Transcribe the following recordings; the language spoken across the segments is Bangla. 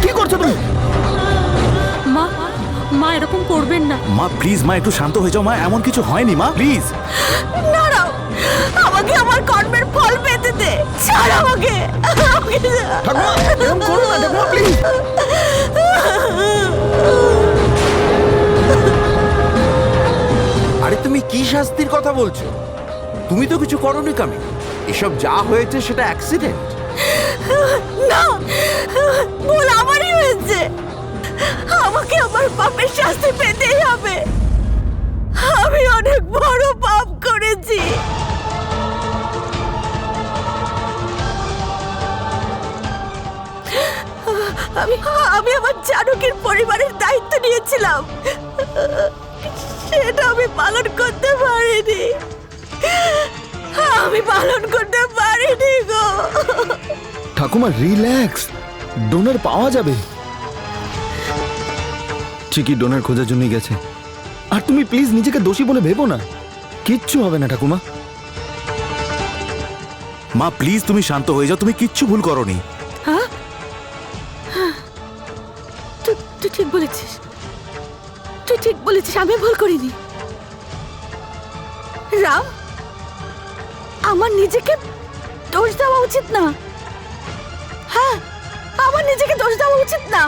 কি করছো তুমি? মা মা এরকম করবেন না। মা প্লিজ, মা একটু শান্ত হয়ে যাও। মা এমন কিছু হয়নি মা, প্লিজ। দাঁড়াও, আমাকে আমার কর্মের ফল পেতে দে। ছাড় আমাকে। ঠাকুমা এরকম করো না ঠাকুমা, প্লিজ। আরে তুমি কি শাস্তির কথা বলছো? তুমি তো কিছু করোনি কামি। এসব যা হয়েছে সেটা অ্যাক্সিডেন্ট। না, ভুল আমারই হয়েছে। আমাকে আমার পাপের শাস্তি পেতেই হবে। আমি অনেক বড় পাপ করেছি। আমি আমি আমার জানকীর পরিবারের দায়িত্ব নিয়েছিলাম, সেটা আমি পালন করতে পারিনি। আমি পালন করতে পারিনি গো। ঠাকুমা রিল্যাক্স, ডোনার পাওয়া যাবে। ঠিকই ডোনার খোঁজার জন্যই গেছে। আর তুমি প্লিজ নিজেকে দোষী বলে ভেবো না, কিচ্ছু হবে না ঠাকুমা। মা প্লিজ তুমি শান্ত হয়ে যাও, তুমি কিচ্ছু ভুল করোনি। হ্যাঁ, তুই ঠিক বলেছিস, তুই ঠিক বলেছিস, আমি ভুল করিনি। রাম, আমার নিজেকে দোষ দেওয়া উচিত না। হ্যাঁ, আমার নিজেকে দোষ দেওয়া উচিত না,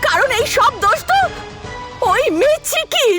কারণ এই সব দোষ তো ওই মিছিকির।